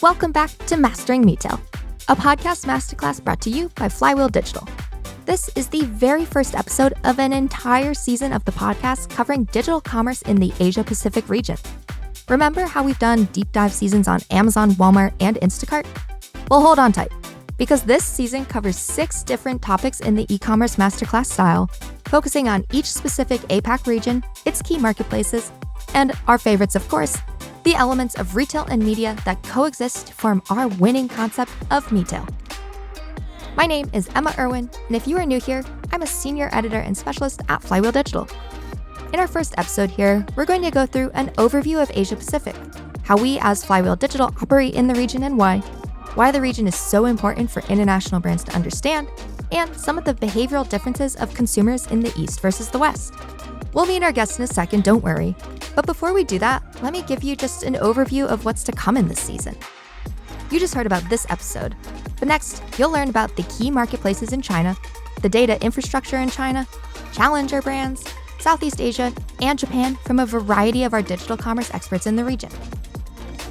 Welcome back to Mastering Retail, a podcast masterclass brought to you by Flywheel Digital. This is the very first episode of an entire season of the podcast covering digital commerce in the Asia-Pacific region. Remember how we've done deep dive seasons on Amazon, Walmart, and Instacart? Well, hold on tight, because this season covers 6 different topics in the e-commerce masterclass style, focusing on each specific APAC region, its key marketplaces, and our favorites, of course, the elements of retail and media that coexist to form our winning concept of Metail. My name is Emma Irwin, and if you are new here, I'm a senior editor and specialist at Flywheel Digital. In our first episode here, we're going to go through an overview of Asia Pacific, how we as Flywheel Digital operate in the region and why the region is so important for international brands to understand, and some of the behavioral differences of consumers in the East versus the West. We'll meet our guests in a second, don't worry. But before we do that, let me give you just an overview of what's to come in this season. You just heard about this episode, but next, you'll learn about the key marketplaces in China, the data infrastructure in China, challenger brands, Southeast Asia, and Japan from a variety of our digital commerce experts in the region.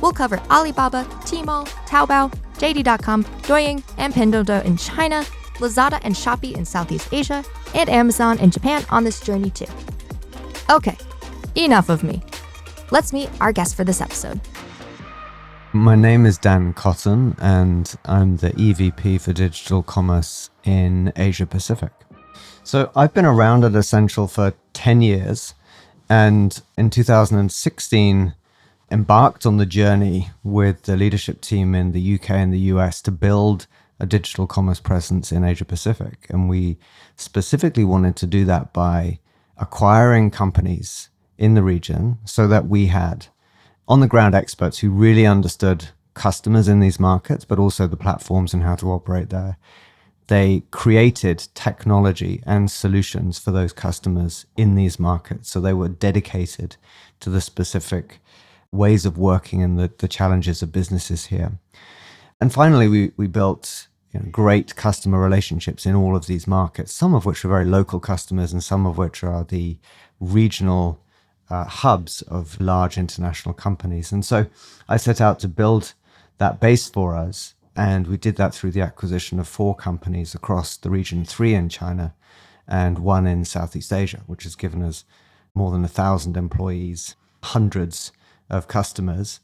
We'll cover Alibaba, Tmall, Taobao, JD.com, Douyin, and Pinduoduo in China, Lazada and Shopee in Southeast Asia, and Amazon in Japan on this journey too. Okay, enough of me. Let's meet our guest for this episode. My name is Dan Cotton, and I'm the EVP for Digital Commerce in Asia Pacific. So I've been around at Essential for 10 years, and in 2016, embarked on the journey with the leadership team in the UK and the US to build a digital commerce presence in Asia Pacific. And we specifically wanted to do that by acquiring companies in the region so that we had on-the-ground experts who really understood customers in these markets, but also the platforms and how to operate there. They created technology and solutions for those customers in these markets. So they were dedicated to the specific ways of working and the challenges of businesses here. And finally, we built great customer relationships in all of these markets, some of which are very local customers and some of which are the regional hubs of large international companies. And so I set out to build that base for us. And we did that through the acquisition of 4 companies across the region, 3 in China and 1 in Southeast Asia, which has given us more than 1,000 employees, hundreds of customers,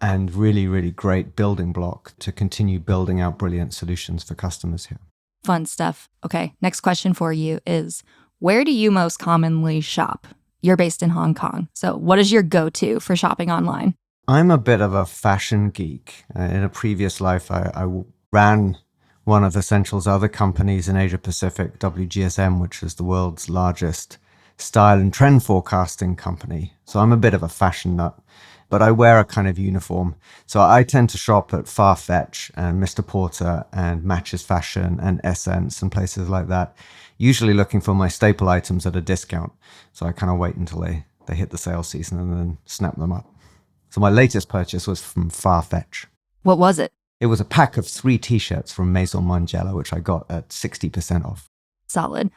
and really, really great building block to continue building out brilliant solutions for customers here. Fun stuff. Okay, next question for you is, where do you most commonly shop? You're based in Hong Kong, so what is your go-to for shopping online? I'm a bit of a fashion geek. In a previous life, I ran one of Essential's other companies in Asia Pacific, WGSM, which is the world's largest style and trend forecasting company. So I'm a bit of a fashion nut, but I wear a kind of uniform. So I tend to shop at Farfetch and Mr. Porter and Matches Fashion and Essence and places like that, usually looking for my staple items at a discount. So I kind of wait until they hit the sale season and then snap them up. So my latest purchase was from Farfetch. What was it? It was a pack of 3 t-shirts from Maison Margiela, which I got at 60% off. Solid.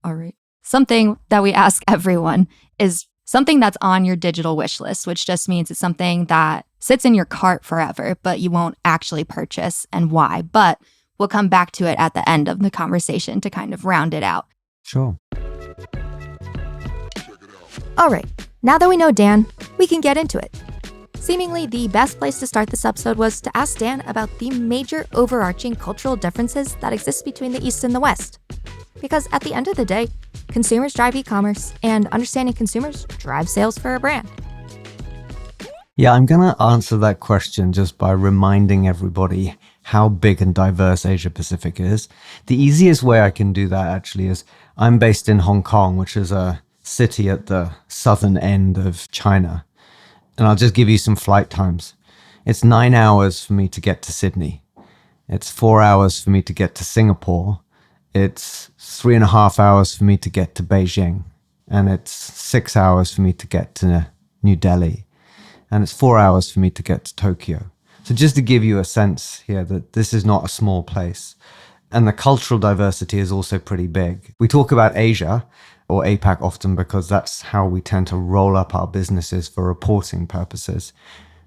All right. Something that we ask everyone is something that's on your digital wish list, which just means it's something that sits in your cart forever, but you won't actually purchase, and why. But we'll come back to it at the end of the conversation to kind of round it out. Sure. All right. Now that we know Dan, we can get into it. Seemingly, the best place to start this episode was to ask Dan about the major overarching cultural differences that exist between the East and the West. Because at the end of the day, consumers drive e-commerce, and understanding consumers drives sales for a brand. Yeah, I'm going to answer that question just by reminding everybody how big and diverse Asia Pacific is. The easiest way I can do that actually is I'm based in Hong Kong, which is a city at the southern end of China. And I'll just give you some flight times. It's 9 hours for me to get to Sydney. It's 4 hours for me to get to Singapore. It's 3.5 hours for me to get to Beijing. And it's 6 hours for me to get to New Delhi. And it's 4 hours for me to get to Tokyo. So just to give you a sense here that this is not a small place. And the cultural diversity is also pretty big. We talk about Asia or APAC often because that's how we tend to roll up our businesses for reporting purposes.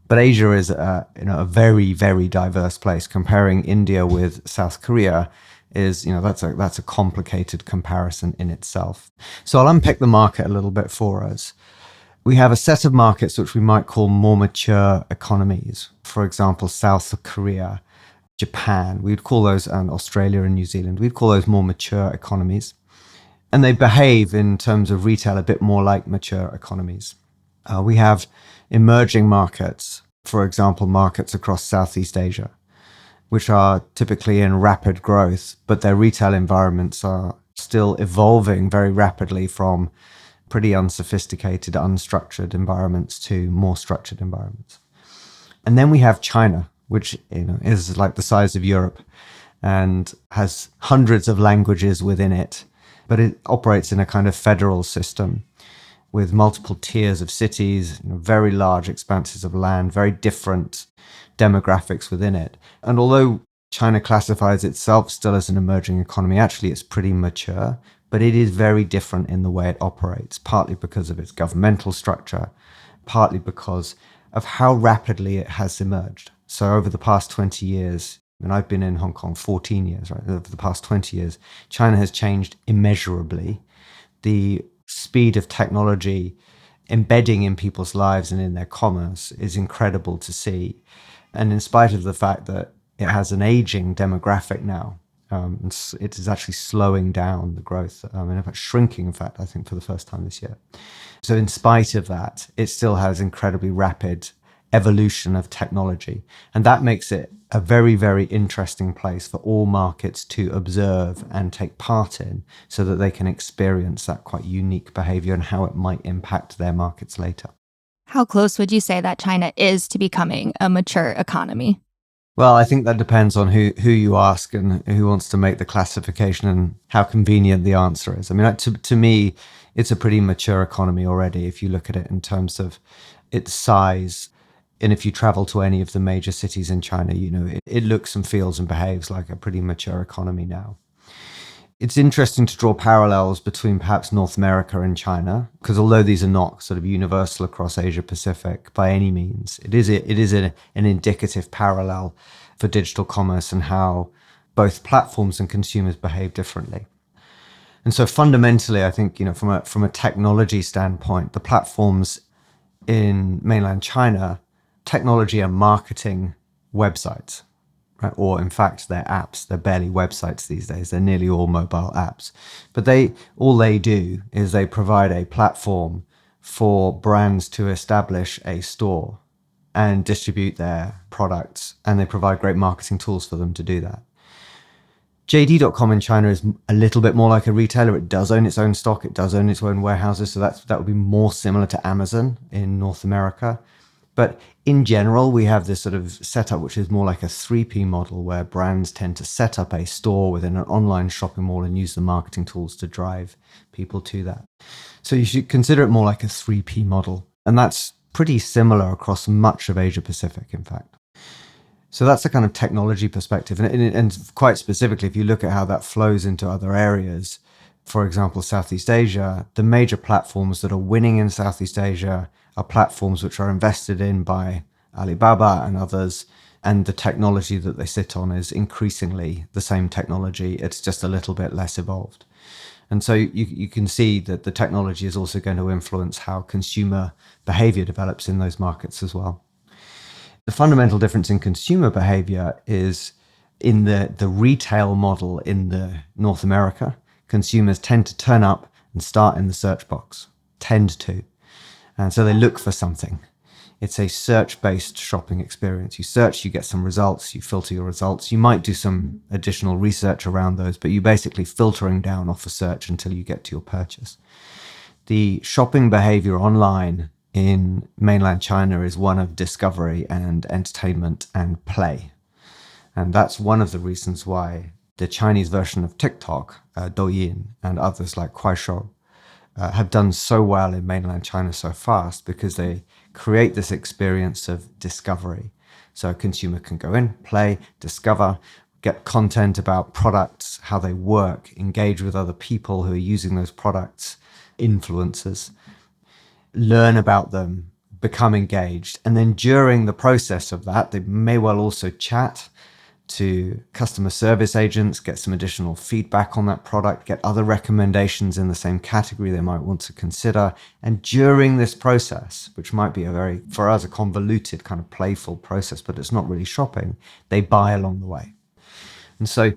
But Asia is a very, very diverse place. Comparing India with South Korea is, that's a complicated comparison in itself. So I'll unpick the market a little bit for us. We have a set of markets which we might call more mature economies. For example, South Korea, Japan. We'd call those, and Australia and New Zealand. We'd call those more mature economies. And they behave in terms of retail a bit more like mature economies. We have emerging markets, for example, markets across Southeast Asia, which are typically in rapid growth, but their retail environments are still evolving very rapidly from pretty unsophisticated, unstructured environments to more structured environments. And then we have China, which is like the size of Europe and has hundreds of languages within it, but it operates in a kind of federal system with multiple tiers of cities, very large expanses of land, very different demographics within it. And although China classifies itself still as an emerging economy, actually it's pretty mature, but it is very different in the way it operates, partly because of its governmental structure, partly because of how rapidly it has emerged. So over the past 20 years, and I've been in Hong Kong 14 years, right? Over the past 20 years, China has changed immeasurably. The speed of technology embedding in people's lives and in their commerce is incredible to see. And in spite of the fact that it has an aging demographic now, it is actually slowing down the growth, and in fact shrinking, in fact, I think for the first time this year. So in spite of that, it still has incredibly rapid evolution of technology. And that makes it a very, very interesting place for all markets to observe and take part in so that they can experience that quite unique behavior and how it might impact their markets later. How close would you say that China is to becoming a mature economy? Well, I think that depends on who you ask and who wants to make the classification and how convenient the answer is. I mean, to me, it's a pretty mature economy already if you look at it in terms of its size. And if you travel to any of the major cities in China, it looks and feels and behaves like a pretty mature economy now. It's interesting to draw parallels between perhaps North America and China, because although these are not sort of universal across Asia Pacific by any means, it is an indicative parallel for digital commerce and how both platforms and consumers behave differently. And so fundamentally, I think, from a technology standpoint, the platforms in mainland China, technology and marketing websites, right? Or in fact, they're apps. They're barely websites these days. They're nearly all mobile apps. But all they do is they provide a platform for brands to establish a store and distribute their products, and they provide great marketing tools for them to do that. JD.com in China is a little bit more like a retailer. It does own its own stock. It does own its own warehouses. So that would be more similar to Amazon in North America. But in general, we have this sort of setup, which is more like a 3P model, where brands tend to set up a store within an online shopping mall and use the marketing tools to drive people to that. So you should consider it more like a 3P model. And that's pretty similar across much of Asia Pacific, in fact. So that's the kind of technology perspective. And quite specifically, if you look at how that flows into other areas, for example, Southeast Asia, the major platforms that are winning in Southeast Asia are platforms which are invested in by Alibaba and others, and the technology that they sit on is increasingly the same technology. It's just a little bit less evolved. And so you can see that the technology is also going to influence how consumer behavior develops in those markets as well. The fundamental difference in consumer behavior is in the retail model in the North America. Consumers tend to turn up and start in the search box, tend to. And so they look for something. It's a search-based shopping experience. You search, you get some results, you filter your results. You might do some additional research around those, but you're basically filtering down off a search until you get to your purchase. The shopping behavior online in mainland China is one of discovery and entertainment and play. And that's one of the reasons why the Chinese version of TikTok, Douyin, and others like Kuaishou have done so well in mainland China so fast, because they create this experience of discovery. So a consumer can go in, play, discover, get content about products, how they work, engage with other people who are using those products, influencers, learn about them, become engaged. And then during the process of that, they may well also chat to customer service agents, get some additional feedback on that product, get other recommendations in the same category they might want to consider. And during this process, which might be for us, a convoluted kind of playful process, but it's not really shopping, they buy along the way. And so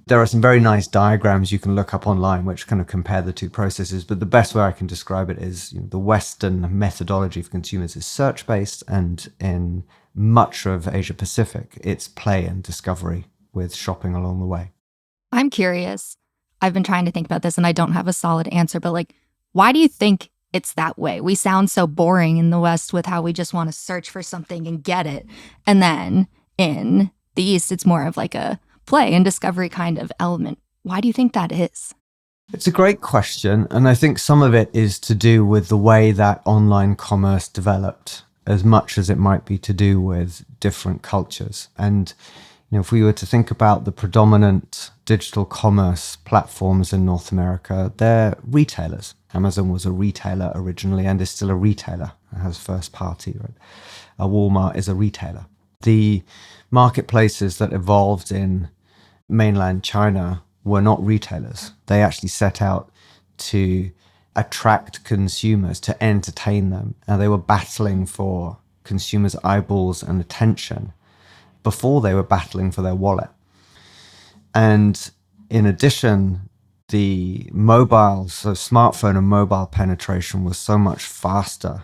there are some very nice diagrams you can look up online which kind of compare the two processes. But the best way I can describe it is, the Western methodology for consumers is search-based, and in much of Asia Pacific, it's play and discovery with shopping along the way. I'm curious. I've been trying to think about this and I don't have a solid answer, but why do you think it's that way? We sound so boring in the West with how we just want to search for something and get it. And then in the East, it's more of a play and discovery kind of element. Why do you think that is? It's a great question. And I think some of it is to do with the way that online commerce developed, as much as it might be to do with different cultures. And if we were to think about the predominant digital commerce platforms in North America, they're retailers. Amazon was a retailer originally and is still a retailer. It has first party, right? Walmart is a retailer. The marketplaces that evolved in mainland China were not retailers. They actually set out to attract consumers, to entertain them. And they were battling for consumers' eyeballs and attention before they were battling for their wallet. And in addition, the smartphone and mobile penetration was so much faster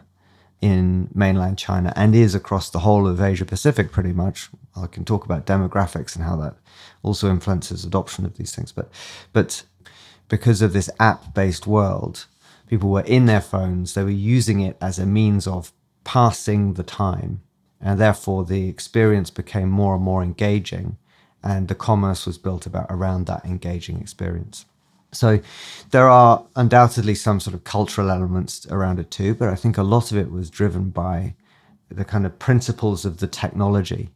in mainland China and is across the whole of Asia Pacific pretty much. I can talk about demographics and how that also influences adoption of these things. But because of this app-based world, people were in their phones, they were using it as a means of passing the time, and therefore the experience became more and more engaging, and the commerce was built around that engaging experience. So there are undoubtedly some sort of cultural elements around it too, but I think a lot of it was driven by the kind of principles of the technology,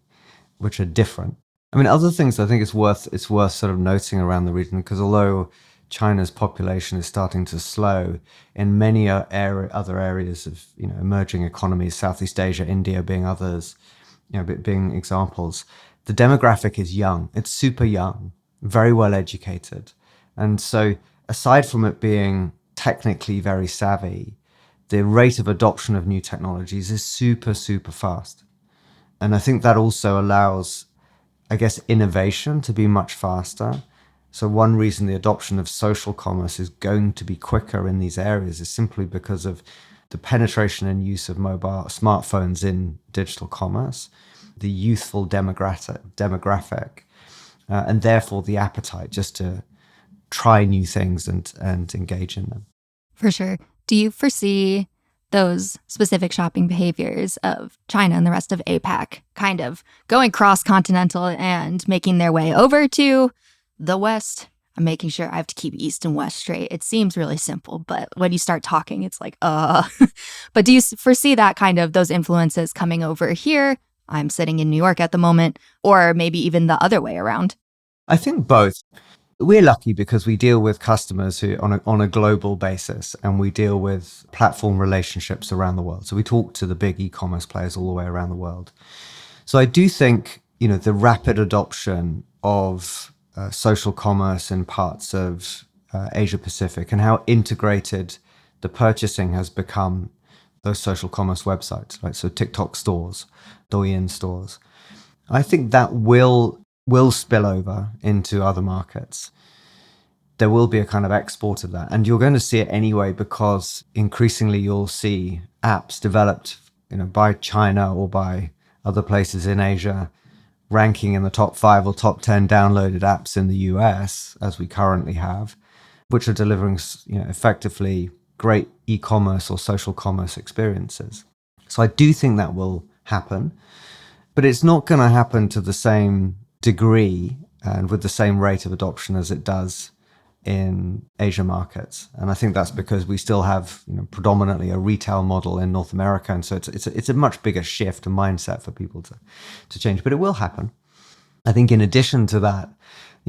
which are different. I mean, other things I think it's worth sort of noting around the region, because although China's population is starting to slow, in many other areas of emerging economies, Southeast Asia, India being others, being examples, the demographic is young. It's super young, very well educated. And so aside from it being technically very savvy, the rate of adoption of new technologies is super, super fast. And I think that also allows, I guess, innovation to be much faster. So one reason the adoption of social commerce is going to be quicker in these areas is simply because of the penetration and use of mobile smartphones in digital commerce, the youthful demographic, and therefore the appetite just to try new things and engage in them. For sure. Do you foresee those specific shopping behaviors of China and the rest of APAC kind of going cross-continental and making their way over to the West? I'm making sure I have to keep East and West straight. It seems really simple, but when you start talking, it's But do you foresee that kind of those influences coming over here? I'm sitting in New York at the moment, or maybe even the other way around. I think both. We're lucky because we deal with customers who on a global basis, and we deal with platform relationships around the world. So we talk to the big e-commerce players all the way around the world. So I do think, the rapid adoption of social commerce in parts of Asia Pacific and how integrated the purchasing has become, those social commerce websites, right? So TikTok stores, Douyin stores. I think that will spill over into other markets. There will be a kind of export of that. And you're going to see it anyway, because increasingly you'll see apps developed, by China or by other places in Asia, ranking in the top 5 or top 10 downloaded apps in the US, as we currently have, which are delivering, effectively great e-commerce or social commerce experiences. So I do think that will happen, but it's not going to happen to the same degree and with the same rate of adoption as it does in Asia markets. And I think that's because we still have predominantly a retail model in North America. And so it's a much bigger shift and mindset for people to change, but it will happen. I think in addition to that,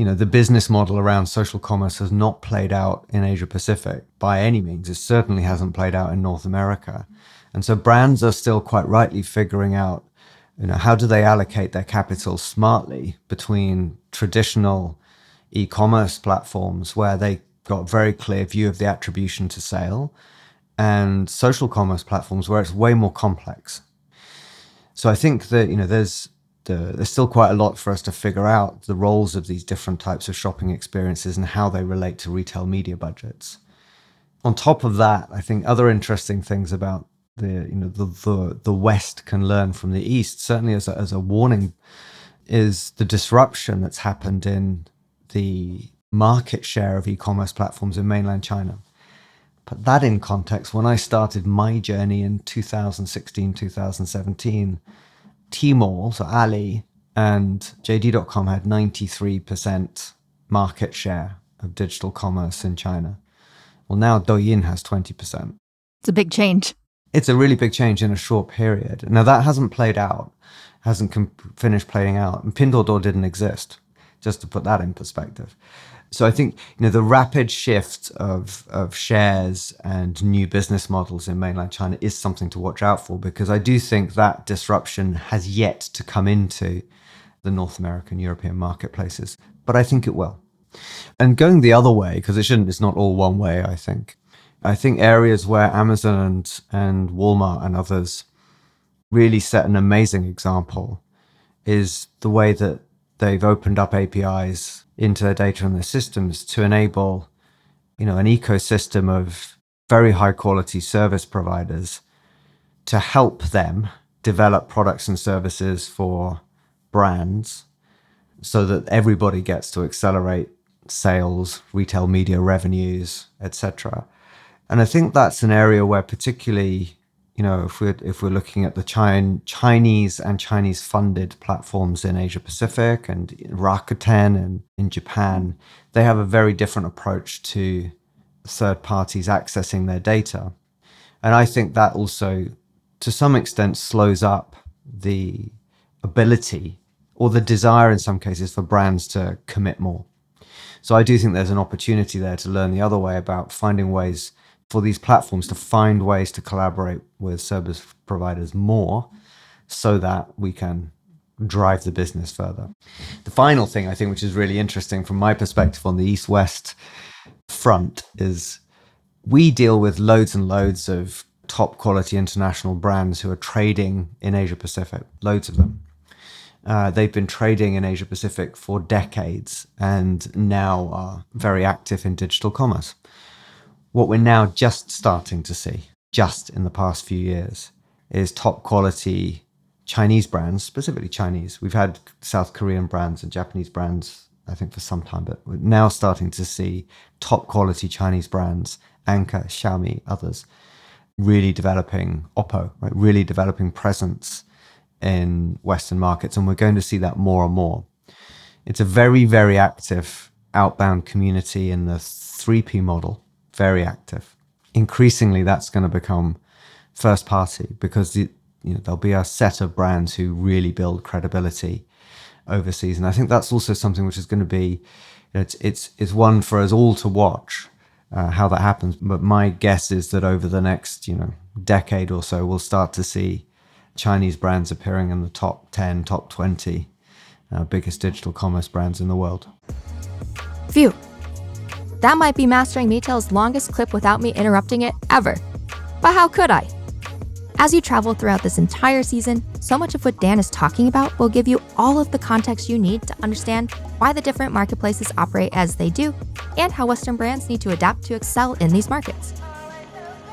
the business model around social commerce has not played out in Asia Pacific by any means. It certainly hasn't played out in North America. And so brands are still quite rightly figuring out, how do they allocate their capital smartly between traditional e-commerce platforms where they got a very clear view of the attribution to sale, and social commerce platforms where it's way more complex. So I think that, there's still quite a lot for us to figure out the roles of these different types of shopping experiences and how they relate to retail media budgets. On top of that, I think other interesting things about the West can learn from the East, certainly as a warning, is the disruption that's happened in the market share of e-commerce platforms in mainland China. Put that in context, when I started my journey in 2016, 2017, Tmall, so Ali, and JD.com had 93% market share of digital commerce in China. Well, now Douyin has 20%. It's a big change. It's a really big change in a short period. Now, that hasn't played out, hasn't finished playing out. And Pinduoduo didn't exist, just to put that in perspective. So I think, the rapid shift of shares and new business models in mainland China is something to watch out for, because I do think that disruption has yet to come into the North American, European marketplaces, but I think it will. And going the other way, because it's not all one way, I think areas where Amazon and Walmart and others really set an amazing example is the way that they've opened up APIs into their data and their systems to enable, an ecosystem of very high quality service providers to help them develop products and services for brands so that everybody gets to accelerate sales, retail media revenues, etc. And I think that's an area where particularly, if we're looking at the Chinese and Chinese funded platforms in Asia Pacific and Rakuten and in Japan, they have a very different approach to third parties accessing their data. And I think that also, to some extent, slows up the ability or the desire in some cases for brands to commit more. So I do think there's an opportunity there to learn the other way about finding ways for these platforms to find ways to collaborate with service providers more so that we can drive the business further. The final thing I think, which is really interesting from my perspective on the East-West front, is we deal with loads and loads of top quality international brands who are trading in Asia Pacific, loads of them. They've been trading in Asia Pacific for decades and now are very active in digital commerce. What we're now just starting to see, just in the past few years, is top quality Chinese brands, specifically Chinese. We've had South Korean brands and Japanese brands, I think, for some time, but we're now starting to see top quality Chinese brands, Anker, Xiaomi, others, really developing Oppo, right? Really developing presence in Western markets. And we're going to see that more and more. It's a very, very active outbound community in the 3P model. Very active. Increasingly, that's going to become first party because there'll be a set of brands who really build credibility overseas, and I think that's also something which is going to be, it's one for us all to watch how that happens. But my guess is that over the next decade or so, we'll start to see Chinese brands appearing in the top 10, top 20 biggest digital commerce brands in the world. Phew. That might be Mastering Retail's longest clip without me interrupting it ever. But how could I? As you travel throughout this entire season, so much of what Dan is talking about will give you all of the context you need to understand why the different marketplaces operate as they do and how Western brands need to adapt to excel in these markets.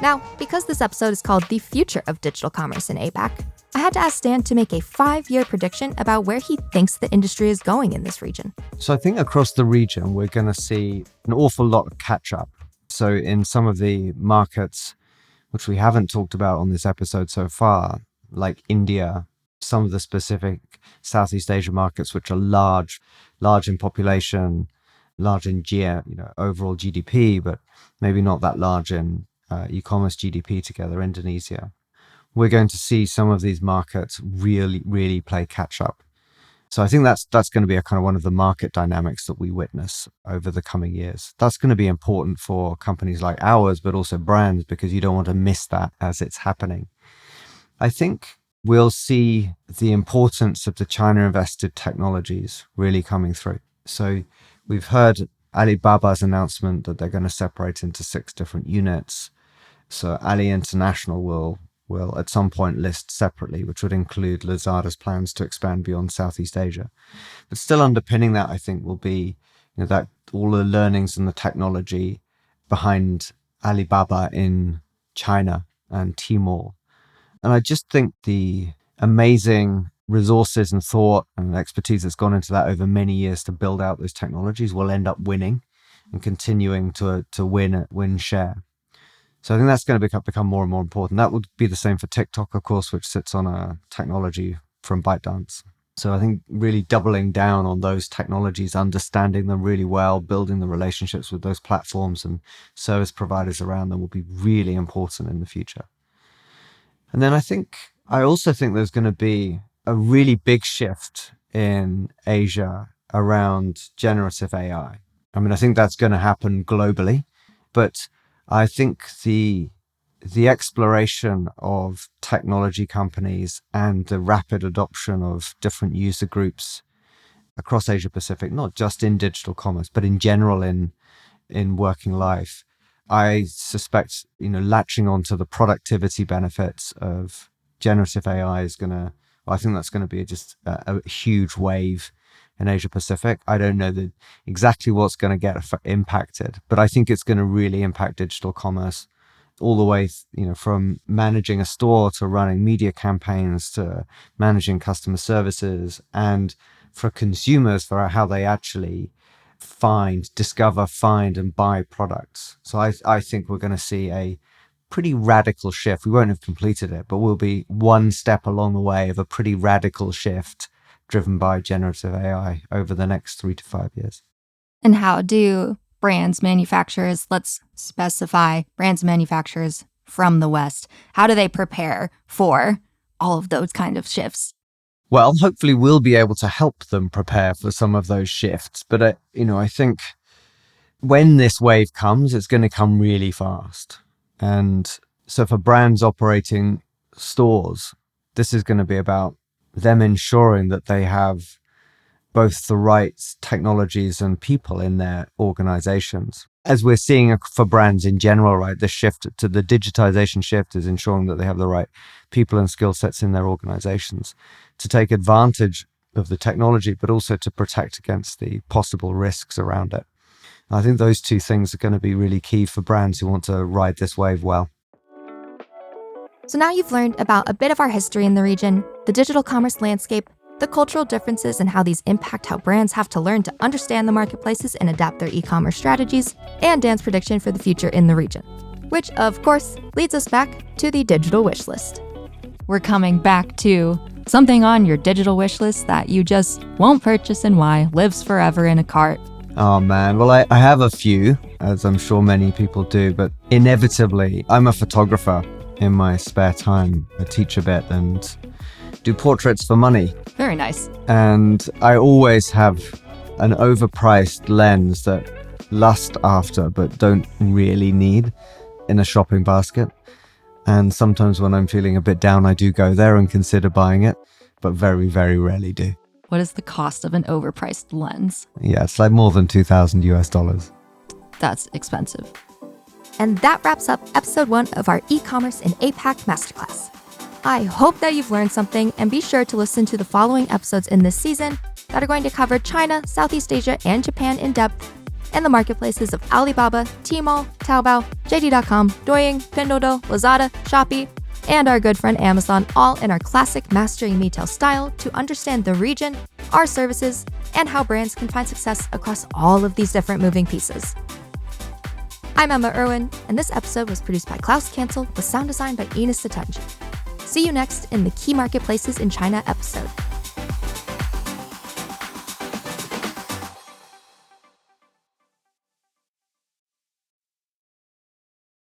Now, because this episode is called The Future of Digital Commerce in APAC, I had to ask Dan to make a 5-year prediction about where he thinks the industry is going in this region. So I think across the region, we're going to see an awful lot of catch up. So in some of the markets, which we haven't talked about on this episode so far, like India, some of the specific Southeast Asia markets, which are large in population, large in overall GDP, but maybe not that large in e-commerce GDP together, Indonesia. We're going to see some of these markets really, really play catch up. So I think that's going to be a kind of one of the market dynamics that we witness over the coming years. That's going to be important for companies like ours, but also brands, because you don't want to miss that as it's happening. I think we'll see the importance of the China-invested technologies really coming through. So we've heard Alibaba's announcement that they're going to separate into 6 different units. So Ali International will at some point list separately, which would include Lazada's plans to expand beyond Southeast Asia. But still underpinning that, I think, will be that all the learnings and the technology behind Alibaba in China and Tmall. And I just think the amazing resources and thought and expertise that's gone into that over many years to build out those technologies will end up winning and continuing to win share. So I think that's going to become more and more important. That would be the same for TikTok, of course, which sits on a technology from ByteDance. So I think really doubling down on those technologies, understanding them really well, building the relationships with those platforms and service providers around them will be really important in the future. And then I also think there's going to be a really big shift in Asia around generative AI. I mean, I think that's going to happen globally, but I think the exploration of technology companies and the rapid adoption of different user groups across Asia Pacific, not just in digital commerce, but in general in working life, I suspect, latching onto the productivity benefits of generative AI I think that's going to be just a huge wave in Asia Pacific. I don't know exactly what's going to get impacted, but I think it's going to really impact digital commerce all the way, from managing a store to running media campaigns to managing customer services, and for consumers for how they actually discover, find, and buy products. So I think we're going to see a pretty radical shift. We won't have completed it, but we'll be one step along the way of a pretty radical shift driven by generative AI over the next 3 to 5 years. And how do let's specify brands manufacturers from the West, how do they prepare for all of those kind of shifts? Well, hopefully we'll be able to help them prepare for some of those shifts. But, I think when this wave comes, it's going to come really fast. And so for brands operating stores, this is going to be about them ensuring that they have both the right technologies and people in their organizations. As we're seeing for brands in general, right, the shift to the digitization shift is ensuring that they have the right people and skill sets in their organizations to take advantage of the technology, but also to protect against the possible risks around it. I think those 2 things are going to be really key for brands who want to ride this wave well. So now you've learned about a bit of our history in the region, the digital commerce landscape, the cultural differences and how these impact how brands have to learn to understand the marketplaces and adapt their e-commerce strategies, and Dan's prediction for the future in the region, which of course leads us back to the digital wish list. We're coming back to something on your digital wish list that you just won't purchase and why, lives forever in a cart. Oh man, well I have a few, as I'm sure many people do, but inevitably I'm a photographer in my spare time. I teach a bit and do portraits for money. Very nice. And I always have an overpriced lens that lust after but don't really need in a shopping basket. And sometimes when I'm feeling a bit down, I do go there and consider buying it, but very, very rarely do. What is the cost of an overpriced lens? Yeah, it's like more than $2,000. That's expensive. And that wraps up episode 1 of our e-commerce in APAC Masterclass. I hope that you've learned something, and be sure to listen to the following episodes in this season that are going to cover China, Southeast Asia, and Japan in depth, and the marketplaces of Alibaba, Tmall, Taobao, JD.com, Douyin, Pinduoduo, Lazada, Shopee, and our good friend Amazon, all in our classic Mastering Retail style to understand the region, our services, and how brands can find success across all of these different moving pieces. I'm Emma Irwin, and this episode was produced by Klaus Cancel with sound design by Enos Satunji. See you next in the Key Marketplaces in China episode.